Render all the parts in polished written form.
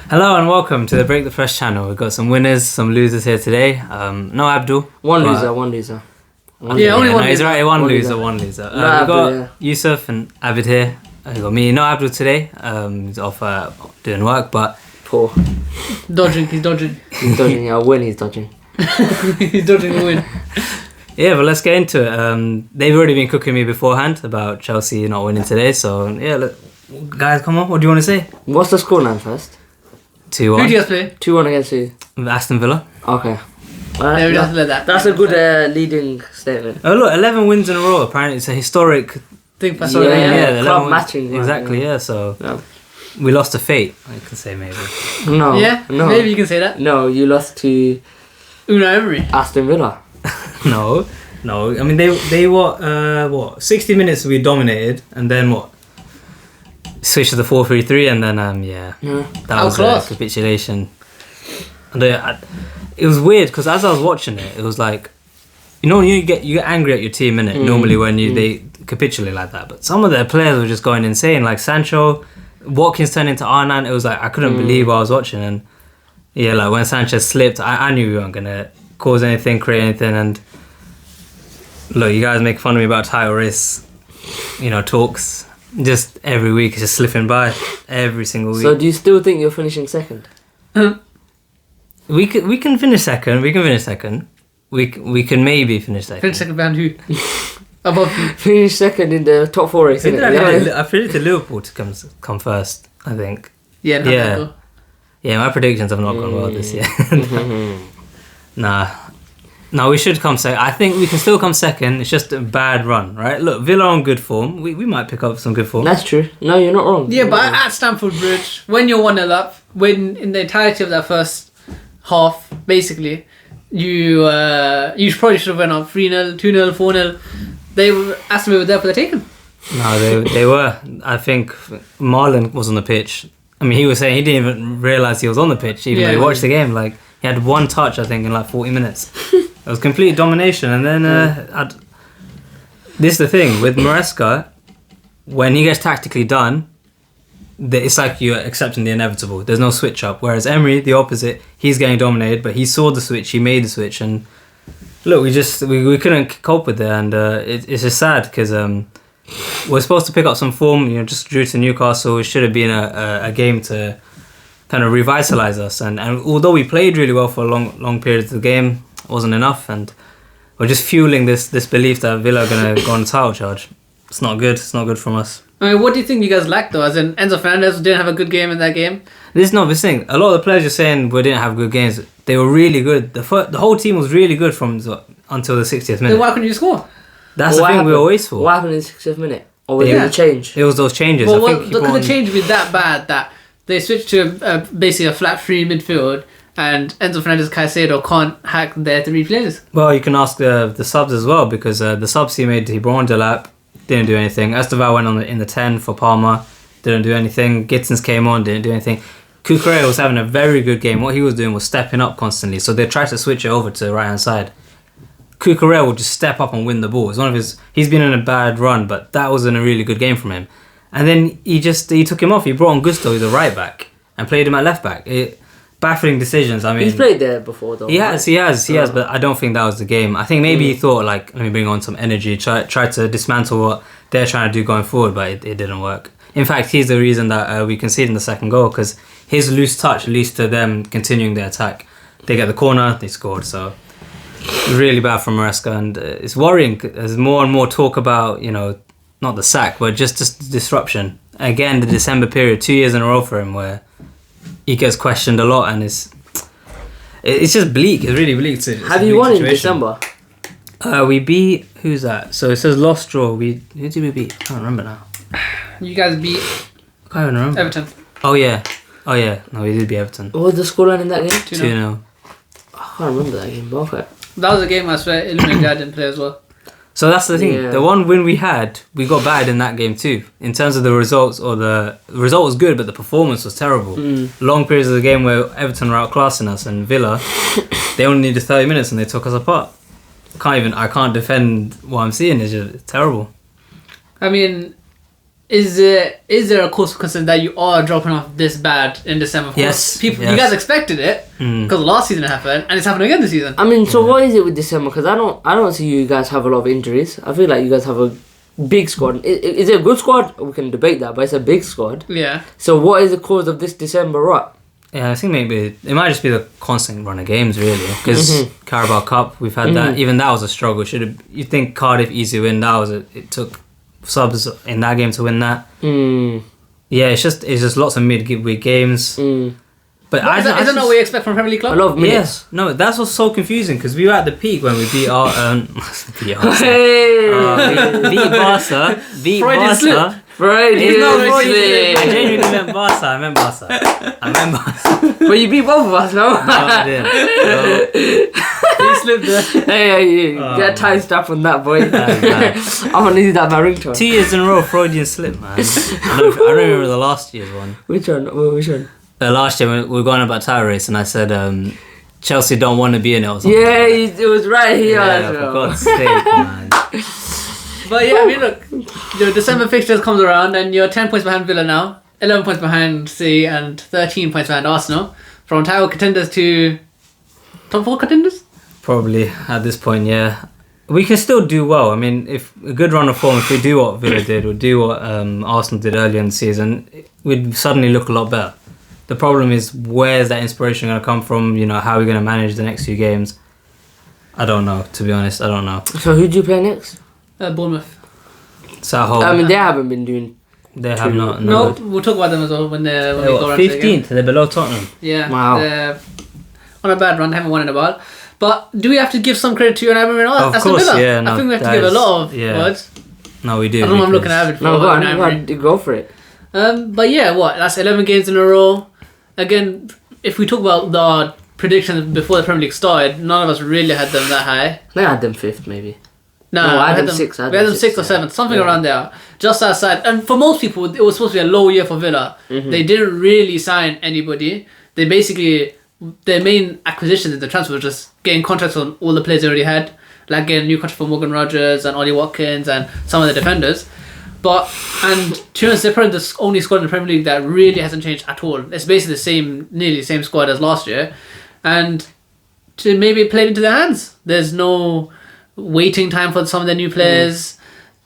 Hello and welcome to the Break the Press channel. We've got some winners, some losers here today. No Abdul. One loser. Only one He's right. One loser. We've got Yusuf and Abid here. We've got me. No Abdul today. He's off doing work, but poor. He's dodging. He's dodging. I'll win. He's dodging. He's dodging the win. Yeah, but let's get into it. They've already been cooking me beforehand about Chelsea not winning today. So yeah, guys, come on. What do you want to say? What's the scoreline first? 2-1. Who do you guys play? 2-1 against who? Aston Villa. Okay. Yeah, we don't have to let that. That's a good leading statement. Oh look, 11 wins in a row. Apparently, it's a historic Thing for yeah, club matching. Exactly. Yeah. So we lost to fate. I can say maybe. No. Yeah. No. Maybe you can say that. No, you lost to Unai Emery. Aston Villa. No. I mean, they what 60 minutes we dominated, and then what? Switched to the 4-3-3, and then that was a capitulation. And it was weird because as I was watching it, it was like, you know, you get angry at your team, innit? Normally when they capitulate like that, but some of their players were just going insane. Like Sancho, Watkins turned into R9. It was like I couldn't believe what I was watching, and yeah, like when Sanchez slipped, I knew we weren't gonna cause anything, create anything, and look, you guys make fun of me about title race, talks. Just every week, it's just slipping by. Every single week. So do you still think you're finishing second? We can finish second. We can maybe finish second. Finish second behind who? Above you. Finish second in the top 4 race. I predicted Liverpool to come first, I think. Yeah. Yeah, my predictions have not gone well this year. Nah, we should come second. I think we can still come second. It's just a bad run, right? Look, Villa on good form. We might pick up some good form. That's true. No, you're not wrong. Yeah, but at Stamford Bridge, when you're 1-0 up, when in the entirety of that first half, basically, you probably should have went up 3-0, 2-0, 4-0. Aston Villa were there for the taking. No, they were. I think Marlon was on the pitch. I mean, he was saying he didn't even realise he was on the pitch, even though he watched the game. Like, he had one touch, I think, in like 40 minutes. It was complete domination. And then, this is the thing, with Maresca, when he gets tactically done, it's like you're accepting the inevitable. There's no switch up. Whereas Emery, the opposite, he's getting dominated, but he saw the switch, he made the switch. And look, we couldn't cope with it. And it's just sad because we're supposed to pick up some form, just drew to Newcastle. It should have been a game to kind of revitalise us. And although we played really well for a long period of the game, it wasn't enough. And we're just fueling this belief that Villa are going to go on a title charge. It's not good. It's not good from us. I mean, what do you think you guys lacked though? As in, Enzo Fernandez didn't have a good game in that game. This thing. A lot of the players you're saying we didn't have good games. They were really good. The whole team was really good from until the 60th minute. Then why couldn't you score? That's the thing we always for. What happened in the 60th minute? Or was it a change? It was those changes. Well, could the change be that bad that they switched to basically a flat free midfield and Enzo Fernandez Caicedo can't hack their 3 players? Well, you can ask the subs as well, because the subs he made, he brought on Delap, didn't do anything. Esteval went on in the 10 for Palmer, didn't do anything. Gittins came on, didn't do anything. Cucurella was having a very good game. What he was doing was stepping up constantly, so they tried to switch it over to the right hand side. Cucurella would just step up and win the ball. It's he's been in a bad run, but that wasn't a really good game from him. And then he took him off. He brought on Gusto, who's a right back, and played him at left back. Baffling decisions. I mean, he's played there before though. He has, but I don't think that was the game. I think maybe he thought, like, let me bring on some energy, try to dismantle what they're trying to do going forward, but it didn't work. In fact, he's the reason that we conceded in the second goal, because his loose touch leads to them continuing their attack. They get the corner, they scored. So really bad from Maresca, and it's worrying. There's more and more talk about, not the sack, but just disruption. Again, the December period, 2 years in a row for him, where he gets questioned a lot, and it's just bleak. It's really bleak. Have you won in December? We beat, who's that? So it says lost, draw. Who did we beat? I can't remember now. You guys beat I can't even remember. Everton. Oh yeah. No, we did beat Everton. What was the scoreline in that game? 2-0. I can't remember that game, but okay. That was a game I swear Illuminati didn't play as well. So that's the thing. Yeah. The one win we had, we got bad in that game too. In terms of the results, the result was good, but the performance was terrible. Long periods of the game where Everton were outclassing us, and Villa, they only needed 30 minutes and they took us apart. I can't defend what I'm seeing. It's just terrible. I mean, is there a cause for concern that you are dropping off this bad in December? Of course, Yes, people, yes. you guys expected it because last season it happened, and it's happening again this season. I mean, so what is it with December? Because I don't see you guys have a lot of injuries. I feel like you guys have a big squad. Is it a good squad? We can debate that, but it's a big squad. Yeah. So what is the cause of this December rot? Yeah, I think maybe it might just be the constant run of games, really. Because Carabao Cup, we've had that. Even that was a struggle. You think Cardiff easy win? It took subs in that game to win that. Yeah, it's just lots of midweek games. But Is that not what you expect from Premier League club? A lot of minutes. Yes, no, that's what's so confusing because we were at the peak when we beat our beat Barca, beat Freudian slip. Barca. Freudian slip. I genuinely meant Barca. I meant Barca. But you beat both of us, no? No, I didn't. You slipped there. Hey, get time stamp on that, boy. I'm gonna need that my ringtone. 2 years in a row, Freudian slip, man. I don't remember the last year's one. Which one? Last year we were going about title race, and I said Chelsea don't want to be in it or something. Yeah, it was right here. Yeah, for God's sake, man. But yeah, I mean, look, your December fixtures comes around, and you're 10 points behind Villa now, 11 points behind City, and 13 points behind Arsenal. From title contenders to top 4 contenders. Probably at this point, yeah. We can still do well. I mean, if a good run of form, if we do what Villa did, or do what Arsenal did earlier in the season, we'd suddenly look a lot better. The problem is, where's that inspiration going to come from? You know, how are we going to manage the next few games? I don't know, to be honest. I don't know. So who do you play next? Bournemouth. So at home, I mean, they haven't been doing... they have not. No, we'll talk about them as well when we go around to the game. 15th, they're below Tottenham. Yeah, Wow. they're on a bad run. They haven't won in a while. But do we have to give some credit to Unai Emery? Of course, yeah. No, I think we have to that give a is- lot of yeah. words. No, we do. I don't know what I'm looking at it for. No, go Unai Emery. on, go for it. But yeah, that's 11 games in a row. Again, if we talk about the predictions before the Premier League started, none of us really had them that high. I had them 5th, maybe. No, I had we them 6th. We had them 6th or 7th, something around there. Just outside. And for most people, it was supposed to be a low year for Villa. They didn't really sign anybody. They basically, their main acquisitions in the transfer was just getting contracts on all the players they already had. Like getting a new contract for Morgan Rogers and Ollie Watkins and some of the defenders. And to be honest, they're probably the only squad in the Premier League that really hasn't changed at all. It's basically nearly the same squad as last year. And to maybe play it into their hands. There's no waiting time for some of their new players.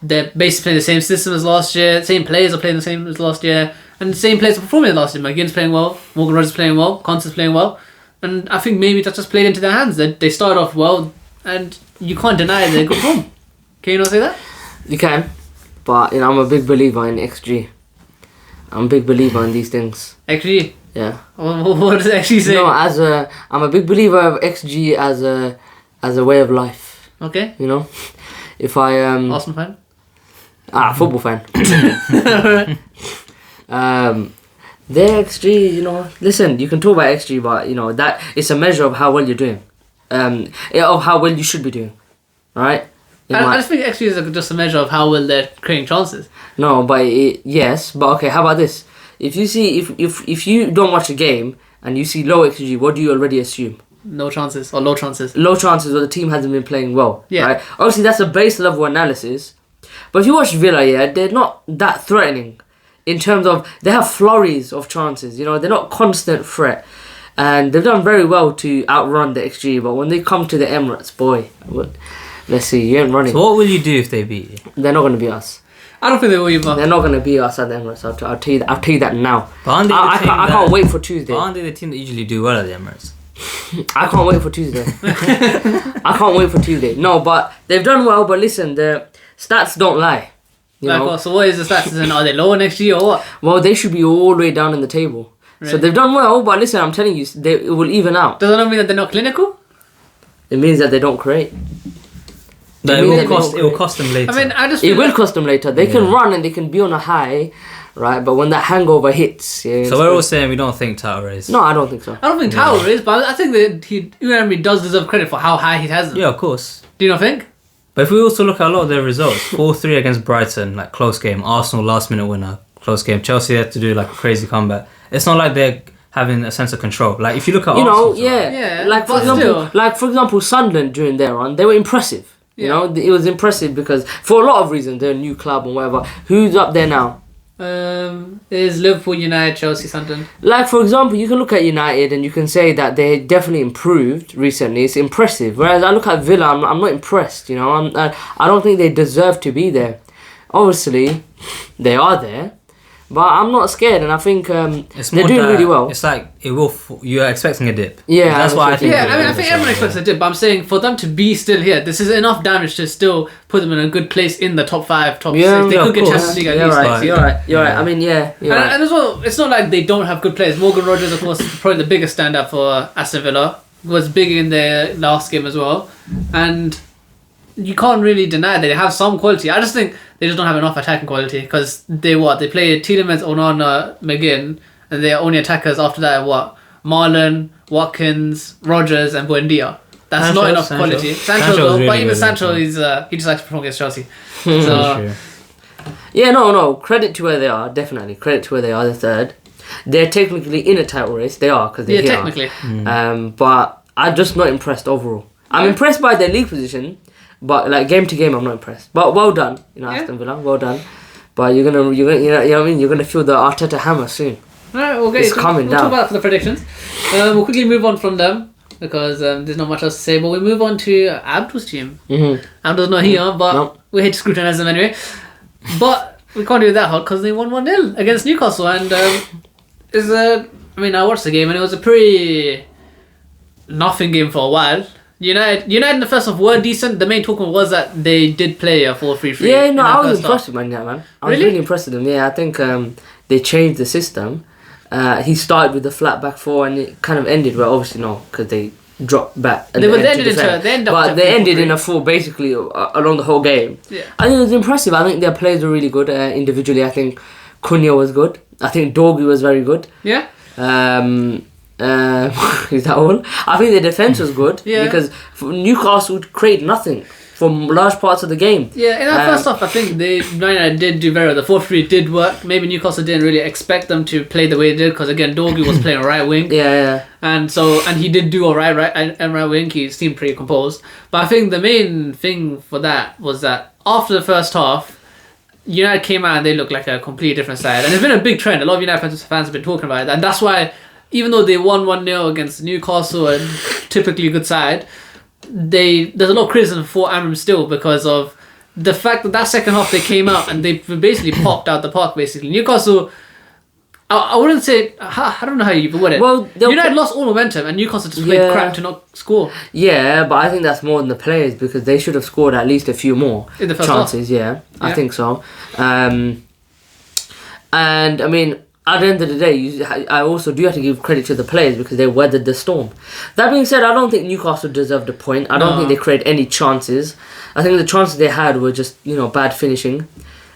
They're basically playing the same system as last year. Same players are playing the same as last year. And the same players are performing as last year. McGinn's playing well. Morgan Rogers playing well. Constance playing well. And I think maybe that's just played into their hands. They start off well. And you can't deny their good form. Can you not say that? You can. But, I'm a big believer in XG. I'm a big believer in these things. XG? Yeah. What does it actually say? No, I'm a big believer of XG as a way of life. Okay. If I Arsenal fan? Football fan. Their XG, listen, you can talk about XG, but that it's a measure of how well you're doing, of how well you should be doing, right? I just think XG is just a measure of how well they're creating chances. No, but yes, but okay. How about this? If you see, if you don't watch a game and you see low XG, what do you already assume? No chances or low chances. Low chances, or the team hasn't been playing well. Yeah. Right? Obviously, that's a base level analysis. But if you watch Villa, they're not that threatening in terms of they have flurries of chances. They're not constant threat, and they've done very well to outrun the XG. But when they come to the Emirates, boy, let's see, you ain't running. So what will you do if they beat you? They're not going to beat us. I don't think they will either. They're not going to beat us at the Emirates. I'll tell you that now. But aren't they the I team can't wait for Tuesday. Aren't they the team that usually do well at the Emirates? I can't wait for Tuesday. I can't wait for Tuesday. No, but they've done well. But listen, the stats don't lie. So what is the stats? Are they lower next year or what? Well, they should be all the way down in the table. Really? So they've done well. But listen, I'm telling you, it will even out. Does that not mean that they're not clinical? It means that they don't create. It will cost them later. I mean, I just It feel will cost them later. They can run and they can be on a high, right? But when that hangover hits, so we're all saying we don't think title race. No, I don't think so. I don't think Tower is, but I think that Unai Emery does deserve credit for how high he has them. Yeah, of course. Do you not think? But if we also look at a lot of their results, 4-3 against Brighton, like close game. Arsenal last minute winner, close game. Chelsea had to do like a crazy comeback. It's not like they're having a sense of control. Like if you look at Arsenal, Yeah, Like for example, Sunderland during their run, they were impressive. It was impressive because for a lot of reasons they're a new club and whatever. Who's up there now? is Liverpool, United, Chelsea, Sunderland. Like, for example, you can look at United and you can say that they definitely improved recently. It's impressive. Whereas I look at Villa, I'm not impressed, you know. I don't think they deserve to be there. Obviously, they are there. But I'm not scared, and I think they're doing really well. It's like you're expecting a dip. Yeah, that's why I think. Yeah, I mean, I think everyone expects a dip. But I'm saying for them to be still here, this is enough damage to still put them in a good place in the top 5, top 6. They could get Champions League at least. Right. You're right. I mean, yeah. And as well, it's not like they don't have good players. Morgan Rogers, of course, is probably the biggest standout for Aston Villa. Was big in their last game as well, and you can't really deny that they have some quality. I just think they just don't have enough attacking quality because they play Tielemans, Onana, McGinn, and their only attackers after that are Marlon, Watkins, Rogers, and Buendia. That's not enough quality. Sancho though, really, but even Sancho he just likes to perform against Chelsea. So yeah, no, credit to where they are. Definitely credit to where they are. They're third. They're technically in a title race. They are because they're here. Technically. But I'm just not impressed overall. I'm impressed by their league position. But like game to game, I'm not impressed. But well done, Aston Villa, well done. But you're gonna, you know what I mean. You're gonna feel the Arteta hammer soon. All right, okay. It's coming down. We'll talk about that for the predictions. We'll quickly move on from them because there's not much else to say. But we move on to Abdul's team. Abdul's not here, but we hate to scrutinise them anyway. But we can't do that hard because they won 1-0 against Newcastle, and I watched the game and it was a pretty nothing game for a while. United in the first half were decent. The main talk was that they did play a 4-3-3. Yeah, no, I was impressed with man. I was really impressed with them. Yeah, I think they changed the system. He started with the flat back 4 and it kind of ended well. Obviously, no, because they dropped back. They ended in a 4 basically along the whole game. Yeah. I think it was impressive. I think their players were really good individually. I think Cunha was good. I think Dorgu was very good. Yeah. Is that all? I think the defence was good because Newcastle would create nothing for large parts of the game. Yeah, in that first half, I think United did do very well. The 4-3 did work. Maybe Newcastle didn't really expect them to play the way they did because again, Dorgu was playing right wing. Yeah. And he did do alright, right wing. He seemed pretty composed. But I think the main thing for that was that after the first half, United came out and they looked like a completely different side. And it's been a big trend. A lot of United fans have been talking about it, and that's why. Even though they won 1-0 against Newcastle, and typically a good side, there's a lot of criticism for Amram still because of the fact that second half they came out and they basically popped out the park. Basically, Newcastle, I wouldn't say I don't know how you put it. Well, United lost all momentum and Newcastle just played crap to not score. Yeah, but I think that's more than the players because they should have scored at least a few more in the first chances. half. Yeah, I think so. And I mean. At the end of the day, I also do have to give credit to the players because they weathered the storm. That being said, I don't think Newcastle deserved a point. I don't think they created any chances. I think the chances they had were just, bad finishing.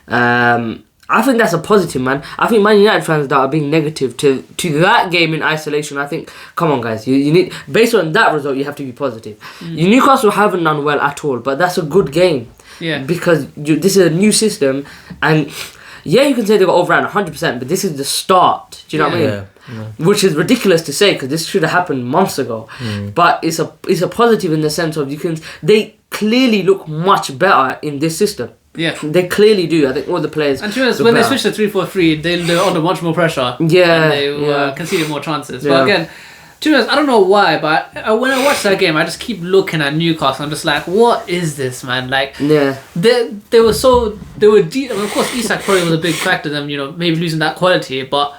I think that's a positive, man. I think Man United fans that are being negative to that game in isolation, I think, come on, guys. You need, based on that result, you have to be positive. Newcastle haven't done well at all, but that's a good game. Yeah. Because this is a new system and... Yeah, you can say they got overrun 100%, but this is the start. Do you know what I mean? Yeah. Which is ridiculous to say because this should have happened months ago. But it's a positive in the sense of they clearly look much better in this system. Yeah, they clearly do. I think all the players. And to be honest, when they switched to 3-4-3, they're under much more pressure. Yeah, and they conceded more chances. But again. To be honest, I don't know why, but when I watch that game, I just keep looking at Newcastle. I'm just like, what is this, man? Like, they were deep. I mean, of course, Isak probably was a big factor in them, maybe losing that quality. But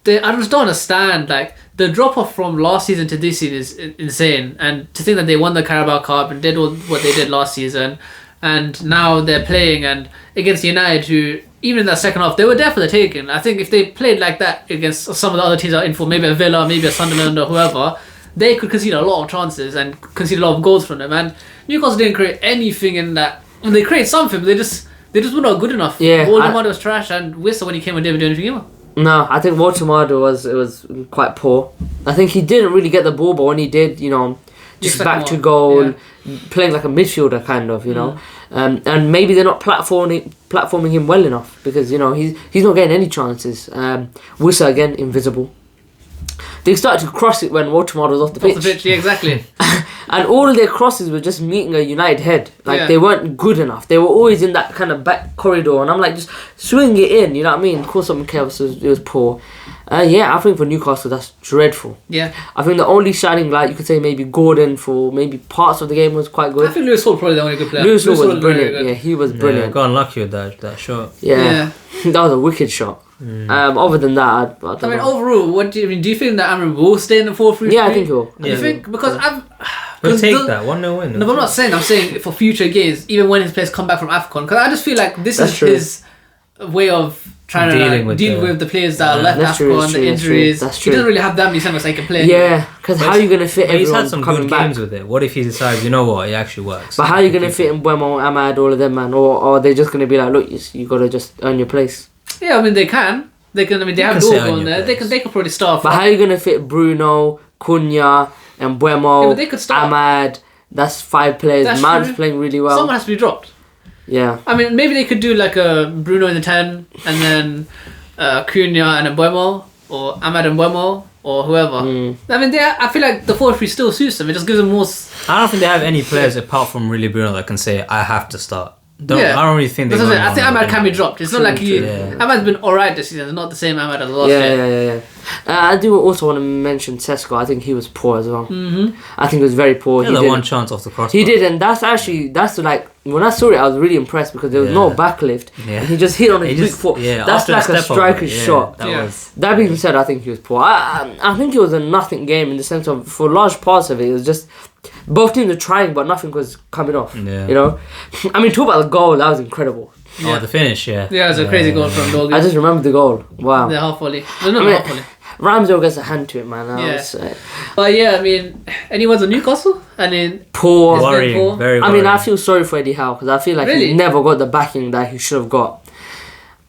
I just don't understand. Like, the drop off from last season to this season is insane. And to think that they won the Carabao Cup and did all what they did last season, and now they're playing and against United, who. Even in that second half, they were there for the taking. I think if they played like that against some of the other teams that are in for, maybe a Villa, maybe a Sunderland or whoever, they could concede a lot of chances and concede a lot of goals from them. And Newcastle didn't create anything in that. When they created something, but they just were not good enough. Yeah, Waldemar was trash, and Wissa when he came on didn't do anything either. No, I think Waldemar was quite poor. I think he didn't really get the ball, but when he did, just back to goal, playing like a midfielder kind of, and maybe they're not platforming him well enough because he's not getting any chances. Wissa again invisible. They started to cross it when Waldemar was off the pitch. Yeah, exactly. And all of their crosses were just meeting a United head. Like, Yeah. they weren't good enough. They were always in that kind of back corridor. And I'm like, just swing it in, you know what I mean? Of course, something else it was poor. Yeah, I think for Newcastle, that's dreadful. Yeah. I think the only shining light, you could say maybe Gordon for maybe parts of the game was quite I good. think Lewis Hall probably the only good player. Lewis Hall was very brilliant. good. Yeah, he was Yeah, brilliant. got unlucky with that shot. Yeah. That was a wicked shot. Other than that, I don't I mean, know. overall, what do you mean? Do you think that Amram will stay in the 4-3-3? Yeah, I think he will. Do you think? Because We'll take the- that 1-0 win. No, but I'm not saying. I'm saying for future games, even when his players come back from AFCON, because I just feel like this That's is true. his way of trying to deal with the players that are left That's true, AFCON, that's the true, injuries. that's He true. doesn't really have that many centers he can play. Yeah, because how are you going to fit But he's everyone had some coming good back? games with it. What if he decides, you know what, it actually works? But how are you going to fit in Buemo, Ahmad, all of them, man? Or are they just going to be like, look, you got to just earn your place? Yeah, I mean they can. They can. I mean they have can sit Dorgu on on your there. place. They could probably start. But how are you going to fit Bruno, Cunha, and Yeah, Buemo, but they could start. Ahmad? That's 5 players. That's Mount's true. playing really well. Someone has to be dropped. Yeah. I mean, maybe they could do like a Bruno in the 10, and then Cunha and a Buemo, or Ahmad and Buemo, or whoever. I mean, I feel like the 4-3 still suits them. It just gives them more. I don't think they have any players apart from really Bruno that can say, I have to start. Yeah. I don't really think they That's what I'm saying. got I think anyone Ahmad can be dropped. It's not like he. Yeah. Ahmad's been alright this season. It's not the same Ahmad as last year. Yeah. I do also want to mention Sesko. I think he was poor as well. I think he was very poor. He had that one chance off the crossbar. He did, and that's like when I saw it, I was really impressed because there was no backlift. Yeah. And he just hit on his He big just- foot. yeah, That's after like the a step up, striker's yeah, shot. That Yeah. was. That being said, I think he was poor. I think it was a nothing game in the sense of for large parts of it, it was just both teams were trying, but nothing was coming off. Yeah. You know, I mean, talk about the goal. That was incredible. Oh, the finish, yeah. Yeah, it was a crazy goal from Dorgu. I just remember the goal. Wow. The half volley. No, not I mean, half volley. Ramsdale gets a hand to it, man. Yeah. But yeah, I mean, any words on Newcastle? I mean, Poor. It's been Worrying, poor. very I worrying. mean, I feel sorry for Eddie Howe because I feel like he Really? never got the backing that he should have got.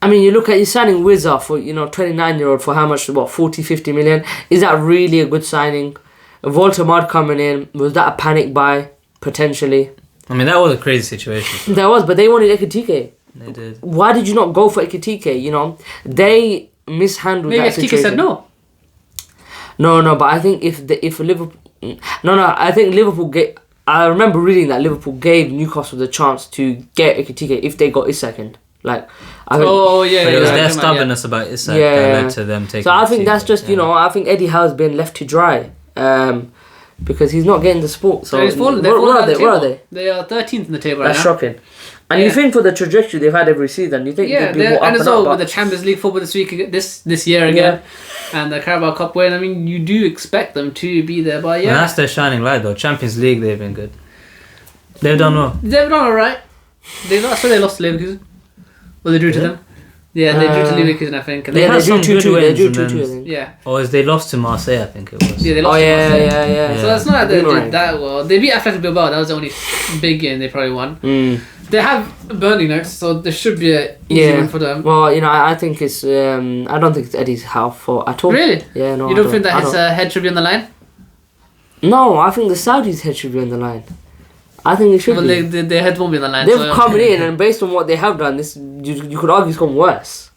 I mean, you look at you signing Wizard for 29-year-old for how much? What 40-50 million? Is that really a good signing? Voltamard coming in, was that a panic buy potentially? I mean, that was a crazy situation. There was, but they wanted Ekitike. They did. Why did you not go for Ekitike? You know, they mishandled maybe that Tiki situation. said no. No, but I think if Liverpool, I think Liverpool I remember reading that Liverpool gave Newcastle the chance to get Ekitike if they got his second. Like, I think, Oh yeah, But yeah. it was yeah, their yeah. stubbornness about Isak Yeah. that led to them taking so I the think that's season. just I think Eddie Howe's been left to dry, because he's not getting the support. So They've fallen where down are the they? Where are table. they? They are 13th in the table That's right now. shocking. And Yeah. you think for the trajectory they've had every season, you think Yeah, they'd be more up and and as well up. with But the Champions League football this week, this year again, and the Carabao Cup win. I mean, you do expect them to be there, but And yeah, that's their shining light, though. Champions League, they've been good. They've done well. they've done alright. They lost. So they lost to Leverkusen. Well, they drew to Yeah. them. Yeah, they drew to Uh, Leverkusen, I think. And They they had they drew some good 2-2. They wins drew and 2-2. I then- think. yeah, Or is they lost to Marseille, I think it was. yeah, they Oh lost. to yeah, Marseille. yeah. So that's not like they Boomerang. did that well. They beat Athletic Bilbao. That was the only big game they probably won. Mm. They have Burnley next, so there should be a easy Yeah. win for them. Well, I think it's. I don't think it's Eddie's Howe fault at all. Really? Yeah, no. You I don't think that I his don't. head should be on the line? No, I think the Saudis' head should be on the line. I think it should Well, be. their head won't be on the line. They've so- come in, and based on what they have done, this you could argue it's gone worse.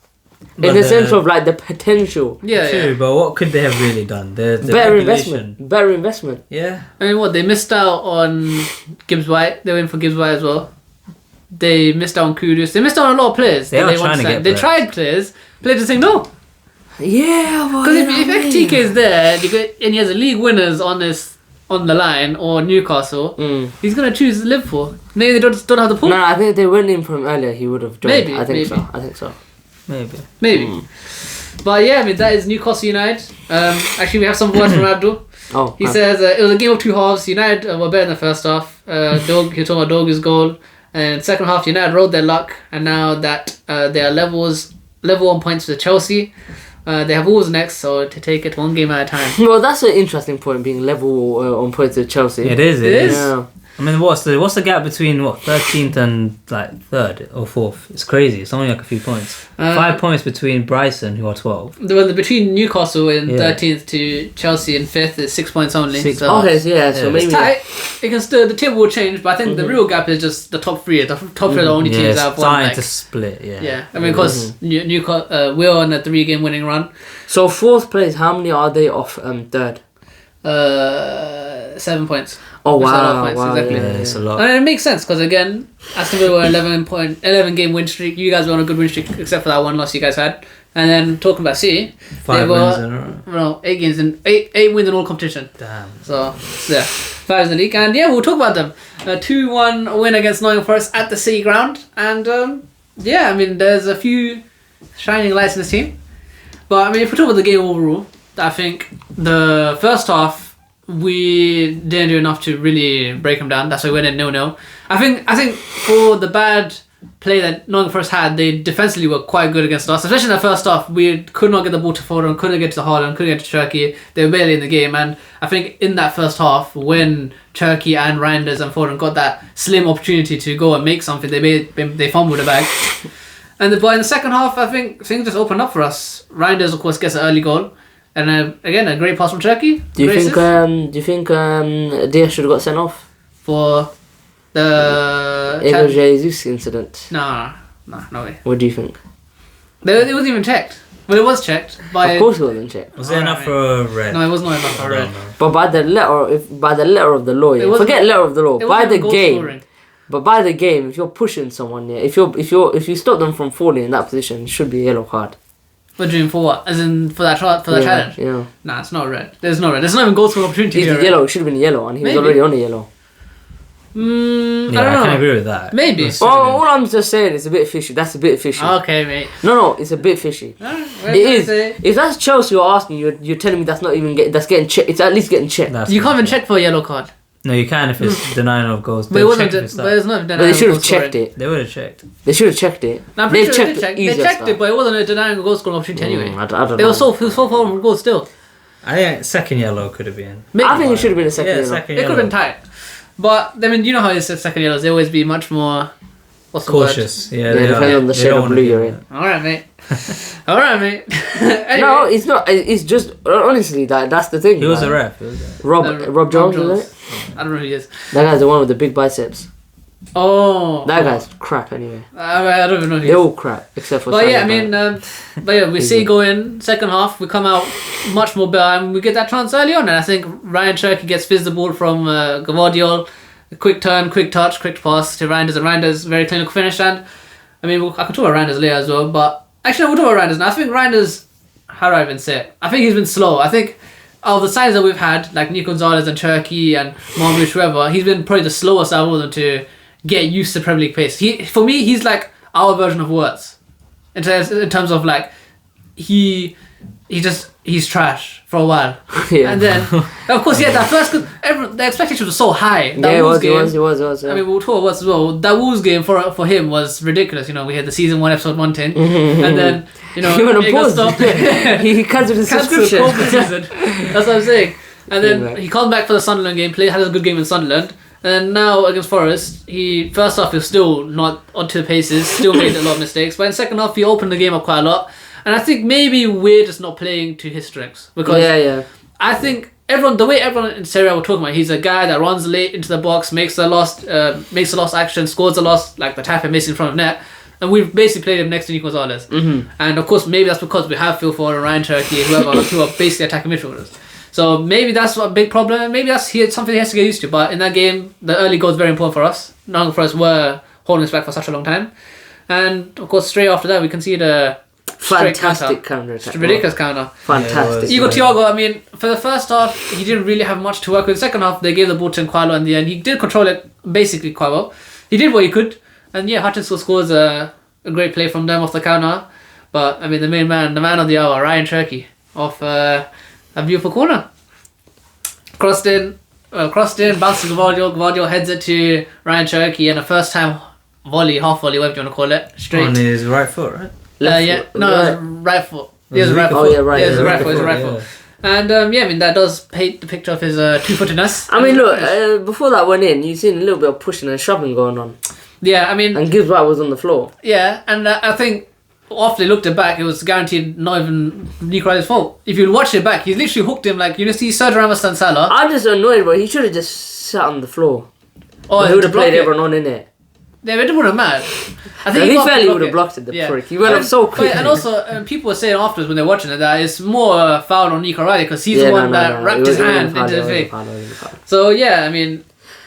But In the sense of like the potential. Yeah, True, yeah. but what could they have really done? The Better regulation. investment. Better investment. Yeah. I mean, what they missed out on Gibbs White. They went for Gibbs White as well. They missed out on Kudus. They missed out on a lot of players. They that are want trying to sign. get They players. tried players. Players just saying no. Yeah, well, Because you know if what I mean? TK is there and he has a league winners on the line or Newcastle, he's gonna choose Liverpool. Maybe they don't have the pull. No, I think if they went in from earlier, he would have joined. Maybe, I think maybe. so. I think so. Maybe. But yeah, I mean that is Newcastle United. Actually, we have some words from Abdul. Oh, He says it was a game of two halves. United were better in the first half. He talking about Dorgu's goal. And second half, United rode their luck. And now that they are level on points with Chelsea, they have Wolves next. So to take it one game at a time. Well, that's an interesting point, being level on points with Chelsea. It is. It It is. is. Yeah. I mean, what's the gap between 13th and like 3rd or 4th? It's crazy. It's only like a few points. 5 points between Brighton, who are 12. Between Newcastle in Yeah. 13th to Chelsea in 5th is 6 points only. 6 so Okay, so yeah, so Yeah. maybe. it's tight. It can still, the table will change, but I think the real gap is just the top three. The top three are the only Yeah, teams it's that have won. starting Like, to split. Yeah. yeah, I mean, because Newcastle we're on a 3-game winning run. So fourth place, how many are they off third? 7 points. Oh Which is a lot of wow, points, wow, exactly. yeah, Yeah, it's a lot. And it makes sense because again, Aston Villa were 11 game win streak. You guys were on a good win streak except for that one loss you guys had. And then talking about City, 5 wins in a row. well, 8 games in 8 wins in all competition. Damn. So yeah, 5 in the league, and yeah, we'll talk about them. 2-1 win against Nottingham Forest at the City ground, and yeah, I mean, there's a few shining lights in this team. But I mean, if we talk about the game overall, I think the first half we didn't do enough to really break them down. That's why we went in 0-0. I think for the bad play that Nottingham Forest had, they defensively were quite good against us. Especially in the first half, we could not get the ball to Forrest, couldn't get to Haaland, couldn't get to Turkey. They were barely in the game, and I think in that first half, when Turkey and Reinders and Forrest got that slim opportunity to go and make something, they fumbled the bag. But in the second half, I think things just opened up for us. Reinders, of course, gets an early goal. And again, a great pass from Turkey. Do you think Diaz should have got sent off for the in the Jesus incident? No way. What do you think? It wasn't even checked. Well, it was checked by. Of course, it wasn't checked. Was it enough for a red? No, it was not enough for a red. But by the letter of the law, forget letter of the law. By the game, scoring. But by the game, if you're pushing someone, if you stop them from falling in that position, it should be a yellow card. What doing for what? As in for that challenge? Yeah. Nah, it's not red. There's no red. There's not even goal scoring opportunity. It's yellow. It should have been yellow, and he was already on a yellow. I don't know. I can agree with that. Maybe. All I'm just saying is a bit fishy. That's a bit fishy. Okay, mate. No, it's a bit fishy. It is. If that's Chelsea you're asking, you're telling me that's not even that's getting checked. It's at least getting checked. You can't even check for a yellow card. No, you can if it's denying of goals. But it wasn't. But it's not denying. But they should have checked it. They would have checked. They should have checked it. No, I'm They've pretty sure checked they checked it, but it wasn't a denying a goal scoring opportunity anyway. I don't know. They were so far from goal still. I think second yellow could have been. Maybe. I think it should have been a second yellow. Second It yellow. could have been tight. But I mean, you know how it's second yellows. They always be much more. What's the Cautious. word? Yeah, Yeah, depending on the shade of blue you're in. All right, mate. All right, mate. Anyway. No, it's not. It's just honestly that's the thing. He was like, a ref. Rob Jones, is it? I don't know who he is. That guy's the one with the big biceps. Oh. That guy's crap anyway. I don't even know who he They're is. all crap except for. But yeah, I Salah. mean, we see go in second half. We come out much more better, and we get that chance early on. And I think Ryan Cherky gets fizzed the ball from Gvardiol. A quick turn, quick touch, quick pass to Reinders, and Reinders very clinical finish. And I mean, I can talk about Reinders later as well. But actually, we'll talk about Reinders now. I think Reinders, how do I even say it? I think he's been slow. I think of the sides that we've had, like Nico Gonzalez and Cherky and Marmoush, whoever, he's been probably the slowest out of them to get used to Premier League pace. For me, he's like our version of Wirtz in terms of like he's trash for a while. Yeah. And then of course that first the expectation was so high. That Yeah, Wolves it was. Yeah. I mean, we'll talk about Wirtz as well. That Wolves game for him was ridiculous. You know, we had the season 1 episode 110, and then he went on it got pause. stopped. he cancelled his subscription. COVID season. That's what I'm saying. And then he comes back for the Sunderland game, had a good game in Sunderland. And now against Forest, first half he was still not onto the paces, still made a lot of mistakes. But in second half he opened the game up quite a lot. And I think maybe we're just not playing to his strengths. Because I think the way everyone in Serie A were talking about, he's a guy that runs late into the box, makes the lost action, scores the lost, like the tap and miss in front of net. And we've basically played him next to Nico Gonzalez. Mm-hmm. And of course, maybe that's because we have Phil Ford and Ryan Cherky, whoever, who are basically attacking midfielders. So maybe that's a big problem, and maybe that's something he has to get used to. But in that game, the early goal is very important for us. Nottingham Forest were holding us back for such a long time. And of course, straight after that, we can see the fantastic counter-attack. Ridiculous counter. Fantastic. Igor Thiago, I mean, for the first half, he didn't really have much to work with. Second half, they gave the ball to him quite a lot in the end. He did control it basically quite well. He did what he could. And yeah, Hutchinson scores a great play from them off the counter. But I mean, the man of the hour, Ryan Cherky, off a beautiful corner. Crossed in, bounced to Gvardiol. Gvardiol heads it to Ryan Cherky, and a first time volley, half volley, whatever you want to call it, straight. On his right foot, right? It was right foot. Yeah, it was right foot. Oh yeah, right. Yeah, it was right foot. It was foot, right foot. And I mean, that does paint the picture of his two-footedness. I mean, look, before that went in, you've seen a little bit of pushing and shoving going on. Yeah, I mean, And Gibbs White was on the floor. yeah, and I think after they looked it back, it was guaranteed not even Nico Riley's fault. If you watch it back, he's literally hooked him like, you know, see Sergio Ramos and Salah. I'm just annoyed, bro. He should have just sat on the floor. Or He would have block played it. everyone on in it. it wouldn't matter. I think he fairly would have blocked it, the prick. He went up so quick. And also, people were saying afterwards when they're watching it that it's more foul on Nico Riley because he's the one that wrapped his hand into the face. So yeah, I mean,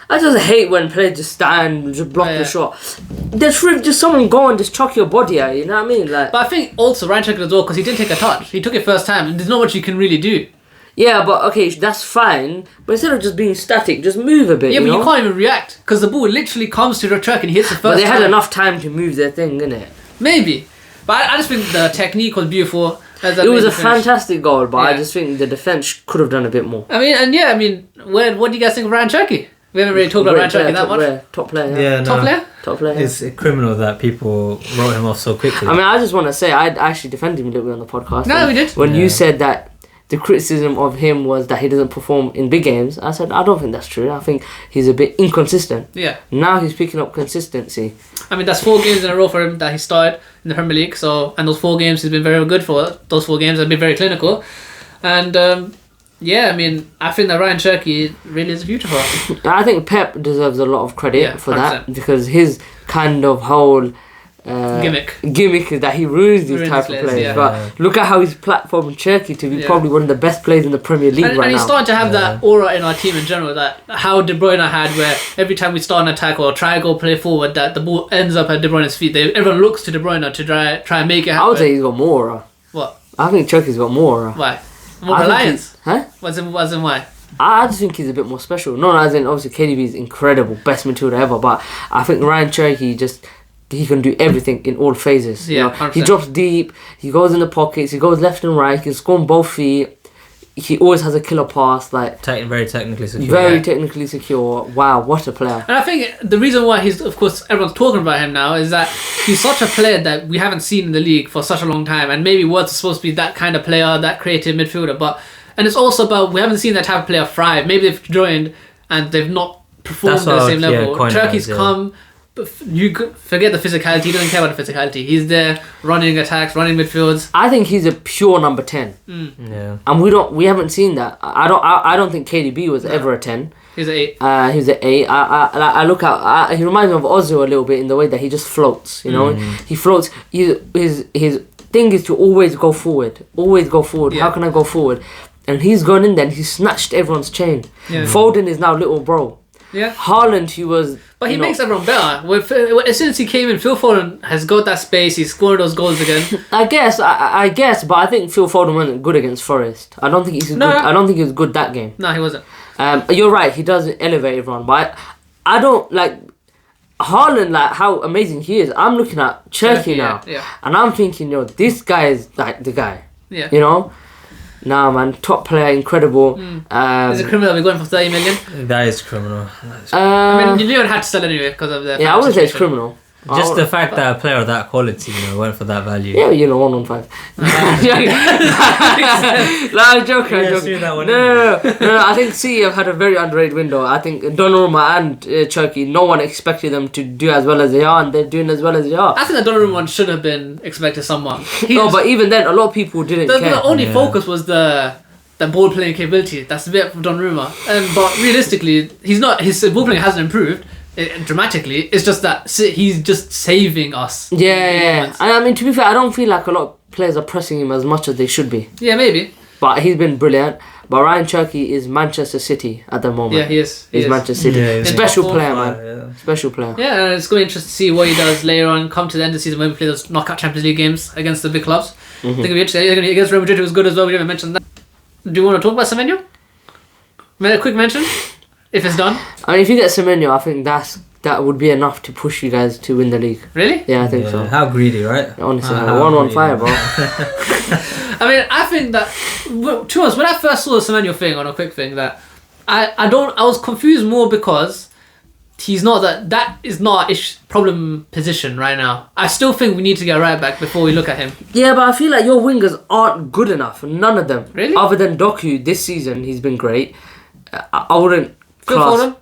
I just hate when players just stand and just block the shot. There's just someone go and just chuck your body at you, you know what I mean? Like, but I think also Ryan took it as well because he didn't take a touch. He took it first time and there's not much you can really do. Yeah, but okay, that's fine. But instead of just being static, just move a bit. Yeah, but you can't even react because the ball literally comes to the track and hits the first. But they had enough time to move their thing, innit? Maybe, but I just think the technique was beautiful. It was a fantastic goal, but I just think the defense could have done a bit more. I mean, what do you guys think of Ryan Cherky? We haven't really talked about Ryan Cherky that much. Top player. Top player. It's criminal that people wrote him off so quickly. I mean, I just want to say I actually defended him a little bit on the podcast. No, we did. When you said that the criticism of him was that he doesn't perform in big games, I said, I don't think that's true. I think he's a bit inconsistent. Yeah. Now he's picking up consistency. I mean, that's 4 games in a row for him that he started in the Premier League. So, and those 4 games he's been very good for. Those 4 games have been very clinical. And, I mean, I think that Ryan Cherky really is a future for us. I think Pep deserves a lot of credit for 100%. that because his kind of whole gimmick is that he ruins these type of players. But look at how he's platformed Cherky to be probably one of the best players in the Premier League right now. And he's starting to have that aura in our team in general that how De Bruyne had, where every time we start an attack or try to go play forward, that the ball ends up at De Bruyne's feet. Everyone looks to De Bruyne to try and make it happen. I would say he's got more aura. What? I think Cherky's got more aura. Why? More reliance? Huh? What's in why? I just think he's a bit more special. No, as in obviously KDB is incredible, best midfielder ever, but I think Ryan Cherky he can do everything in all phases. Yeah, you know? He drops deep, he goes in the pockets, he goes left and right, he can score on both feet. He always has a killer pass, like very technically secure. Very technically secure. Wow, what a player! And I think the reason why of course, everyone's talking about him now is that he's such a player that we haven't seen in the league for such a long time, and maybe Wirtz is supposed to be that kind of player, that creative midfielder, and it's also about we haven't seen that type of player thrive. Maybe they've joined and they've not performed at the same level. Turkey's come. You forget the physicality. He doesn't care about the physicality. He's there running attacks, running midfields. I think he's a pure number 10. Yeah. And we haven't seen that. I don't think KDB was ever a 10. He's an 8. He was an 8. I look at he reminds me of Ozil a little bit in the way that he just floats. You know, he floats. His thing is to always go forward. Always go forward. Yeah. How can I go forward? And he's gone in there and he snatched everyone's chain. Yeah. Foden is now little bro. Yeah. Haaland, he was. But he makes everyone better. As soon as he came in, Phil Foden has got that space. He's scored those goals again. I guess, but I think Phil Foden wasn't good against Forrest. I don't think he's good. I don't think he was good that game. No, he wasn't. You're right. He does elevate everyone, but I don't like Haaland. Like how amazing he is. I'm looking at Cherky now, and I'm thinking, this guy is like the guy. Yeah. You know. Nah, man, top player, incredible. Is it criminal? We're going for 30 million. That is criminal. I mean, Leon had to sell anyway because of the. Yeah, I wouldn't say it's criminal. Just the fact that a player of that quality, went for that value. Yeah, 115. I'm joking. No. I think City have had a very underrated window. I think Donnarumma and Cherky, no one expected them to do as well as they are, and they're doing as well as they are. I think the Donnarumma one should have been expected somewhat. But even then, a lot of people didn't care. The only focus was the ball playing capability. That's a bit from Donnarumma. But realistically, his ball playing hasn't improved. Dramatically, it's just that he's just saving us. Yeah. And I mean, to be fair, I don't feel like a lot of players are pressing him as much as they should be. Yeah, maybe. But he's been brilliant. But Ryan Cherky is Manchester City at the moment. Yeah, he is. He's Manchester City. Yeah, Special player, man. Yeah. Special player. Yeah, and it's going to be interesting to see what he does later on. Come to the end of the season when we play those knockout Champions League games against the big clubs. I think it'll be interesting. Against Real Madrid, it was good as well. We didn't mention that. Do you want to talk about Semenyo? A quick mention, if it's done. I mean, if you get Semenyo, I think that would be enough to push you guys to win the league. Really? Yeah, I think so. How greedy, right? Honestly, 1-1-5, bro. I mean, I think that, to be honest, when I first saw the Semenyo thing on a quick thing, that I was confused more because he's not that is not a problem position right now. I still think we need to get right back before we look at him. Yeah, but I feel like your wingers aren't good enough. None of them. Really? Other than Dorgu this season, he's been great. I wouldn't Phil class. Foden?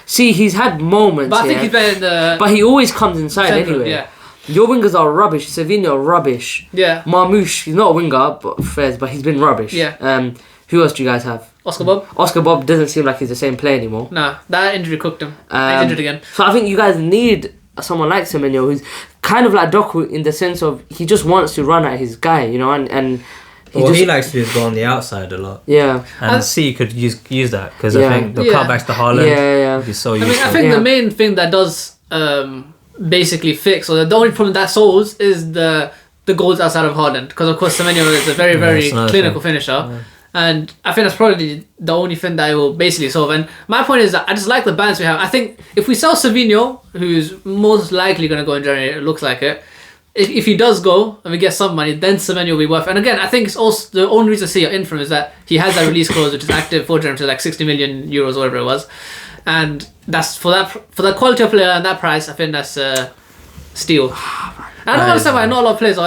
See, he's had moments. But I think he's better in the. But he always comes inside central, anyway. Yeah. Your wingers are rubbish. Savinho, rubbish. Yeah. Marmoush, he's not a winger, but he's been rubbish. Yeah. Who else do you guys have? Oscar Bob? Oscar Bob doesn't seem like he's the same player anymore. Nah, that injury cooked him. He's injured again. So I think you guys need someone like Semenyo, who's kind of like Dorgu in the sense of he just wants to run at his guy, you know, and he likes to just go on the outside a lot. Yeah. And C could use that because Yeah. I think the cutbacks to Haaland would be so useful. I think the main thing that does basically fix, or the only problem that solves, is the goals outside of Haaland, because of course Semenyo is a very clinical finisher. And I think that's probably the only thing that it will basically solve. And my point is that I just like the balance we have. I think if we sell Savinho, who's most likely going to go in January, it looks like it. If he does go and we get some money, then Semenyo will be worth. And again, I think it's also the only reason to see in from is that he has that release clause, which is active for January, to like 60 million euros, whatever it was. And that's for the quality of player and that price. I think that's steal. I don't understand why not a lot of players